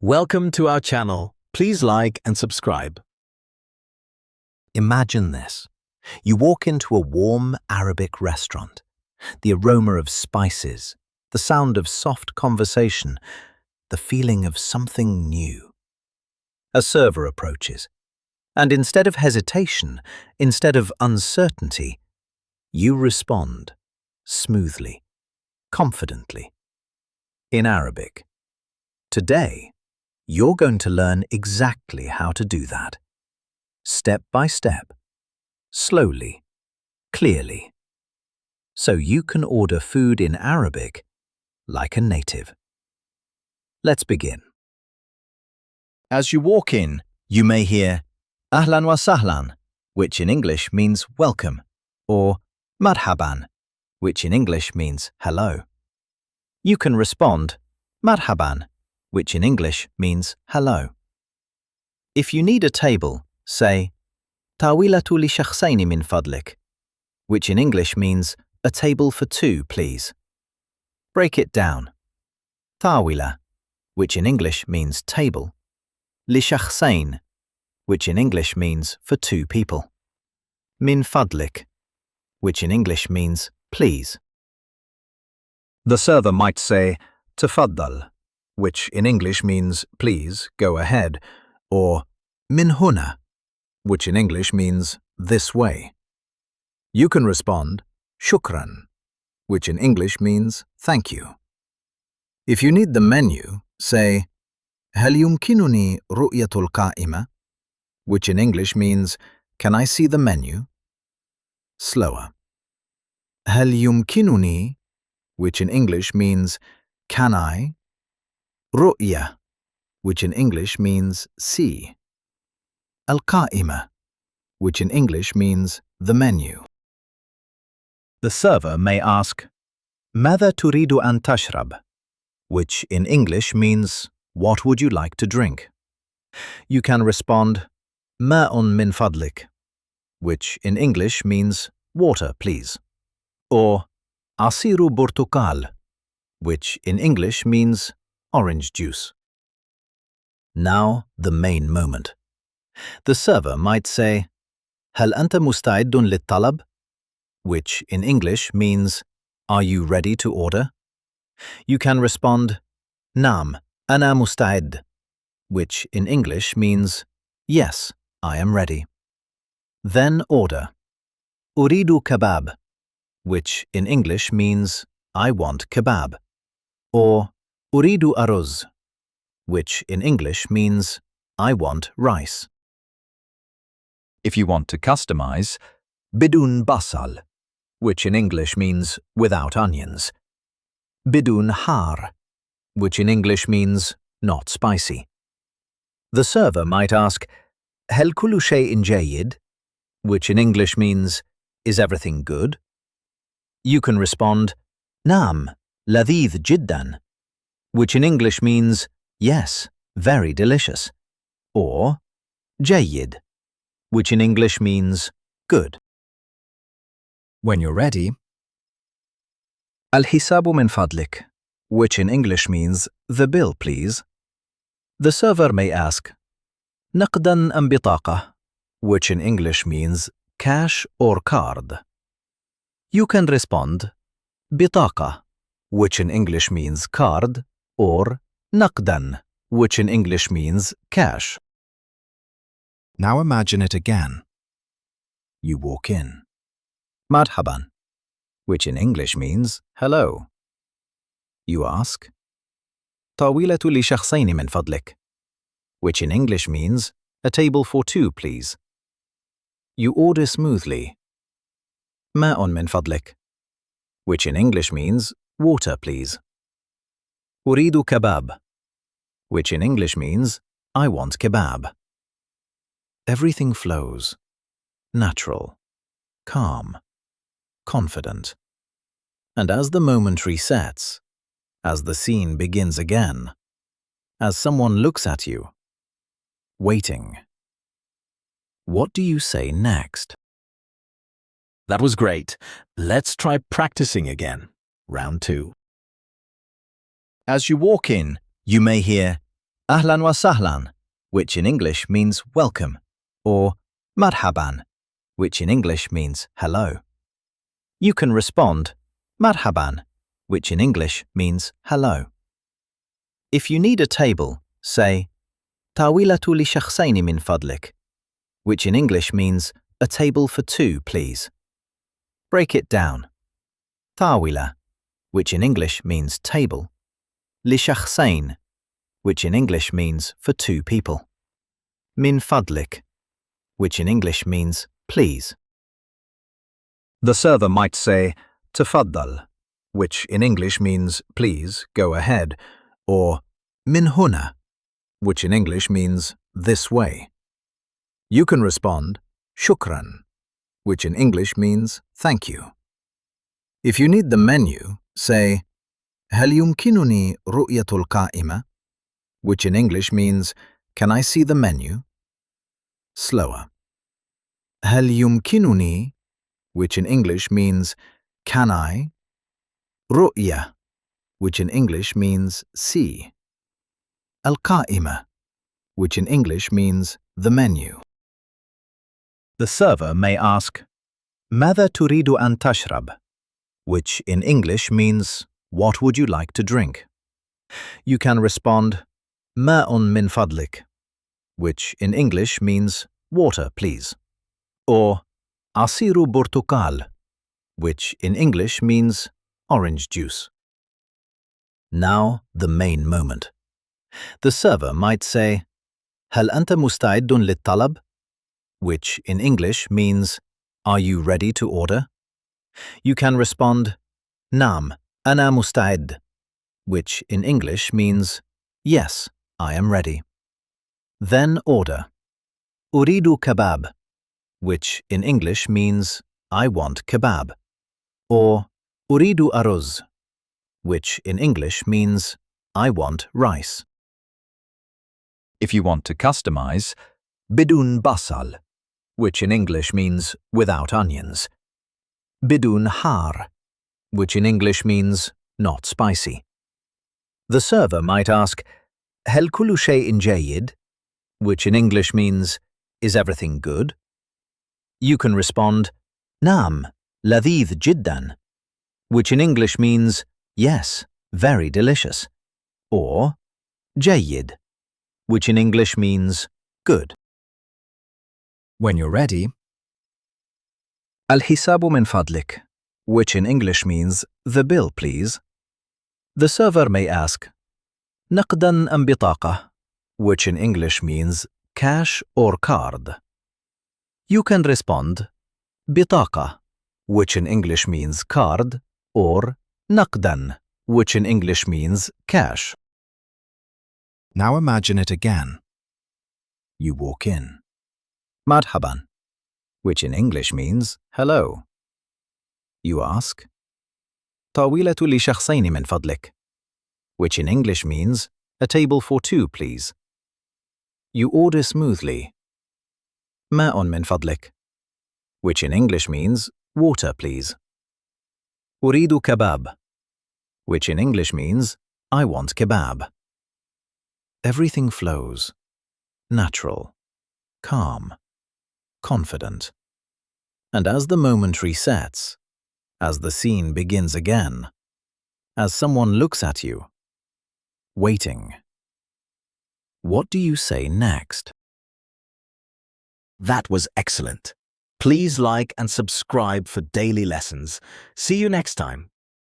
Welcome to our channel. Please like and subscribe. Imagine this. You walk into a warm Arabic restaurant. The aroma of spices, the sound of soft conversation, the feeling of something new. A server approaches, and instead of hesitation, instead of uncertainty, you respond smoothly, confidently. In Arabic. Today, you're going to learn exactly how to do that. Step by step, slowly, clearly. So you can order food in Arabic like a native. Let's begin. As you walk in, you may hear Ahlan wa sahlan, which in English means welcome, or Marhaban, which in English means hello. You can respond Marhaban, which in English means hello. If you need a table, say Tawilatu li shakhsayni min fadlik, which in English means a table for two, please. Break it down. Tawila, which in English means table. Li shakhsayn, which in English means for two people. Min fadlik, which in English means please. The server might say tafaddal, which in English means please go ahead, or min huna, which in English means this way. You can respond shukran, which in English means thank you. If you need the menu, say هل يمكنني رؤية القائمة, which in English means can I see the menu? Slower. هل يمكنني, which in English means can I? رؤية, which in English means see. القائمة, which in English means the menu. The server may ask ماذا تريد أن تشرب, which in English means what would you like to drink? You can respond ماء من فضلك, which in English means water, please. Or عصير برتقال, which in English means orange juice. Now the main moment. The server might say هل أنت مستعد للطلب, which in English means are you ready to order? You can respond نعم أنا مستعد, which in English means yes, I am ready. Then order أريد كباب, which in English means I want kebab, or أريد أرز, which in English means I want rice. If you want to customize, بدون بصل, which in English means without onions. بدون حار, which in English means not spicy. The server might ask هل كل شيء جيد, which in English means is everything good? You can respond نعم لذيذ جدا, which in English means yes, very delicious, or جيد, which in English means good. When you're ready, الحساب من فضلك, which in English means the bill, please. The server may ask نقدا أم بطاقة, which in English means cash or card. You can respond بطاقة, which in English means card, or نقدا, which in English means cash. Now imagine it again. You walk in. مرحبا, which in English means hello. You ask طاولة لشخصين من فضلك, which in English means a table for two, please. You order smoothly ماء من فضلك, which in English means water, please. أريد كباب, which in English means I want kebab. Everything flows, natural, calm, confident. And as the moment resets, as the scene begins again, as someone looks at you, waiting, what do you say next? That was great. Let's try practicing again. Round 2. As you walk in, you may hear Ahlan wa sahlan, which in English means welcome, or marhaban, which in English means hello. You can respond marhaban, which in English means hello. If you need a table, say tawilatu li shakhsayni min fadlik, which in English means a table for two, please. Break it down. Tawila, which in English means table. Li shakhsayn, which in English means for two people. Min fadlik, which in English means please. The server might say tafaddal, which in English means please, go ahead, or min huna, which in English means this way. You can respond shukran, which in English means thank you. If you need the menu, say هل يمكنني رؤية القائمة, which in English means can I see the menu? Slower. هل يمكنني, which in English means can I? رؤية, which in English means see. القائمة, which in English means the menu. The server may ask ماذا تريد أن تشرب, which in English means what would you like to drink? You can respond ماء من فضلك, which in English means water, please. Or عصير برتقال, which in English means orange juice. Now the main moment. The server might say هل أنت مستعد للطلب, which in English means are you ready to order? You can respond نعم أنا مستعد, which in English means yes, I am ready. Then order أريد كباب, which in English means I want kebab, or أريد أرز, which in English means I want rice. If you want to customize, بدون بصل, which in English means without onions. بدون حار, which in English means not spicy. The server might ask هل كل شيء جيد, which in English means is everything good? You can respond نعم لذيذ جدا, which in English means yes, very delicious, or جيد, which in English means good. When you're ready, الحساب من فضلك, which in English means the bill, please. The server may ask نقدا أم بطاقة, which in English means cash or card. You can respond بطاقة, which in English means card, or نقدا, which in English means cash. Now imagine it again. You walk in. مرحبا, which in English means hello. You ask طاولة لشخصين من فضلك, which in English means a table for two, please. You order smoothly ماء من فضلك, which in English means water, please. أريد كباب, which in English means I want kebab. Everything flows, natural, calm, confident. And as the moment resets, as the scene begins again, as someone looks at you, waiting, what do you say next? That was excellent. Please like and subscribe for daily lessons. See you next time.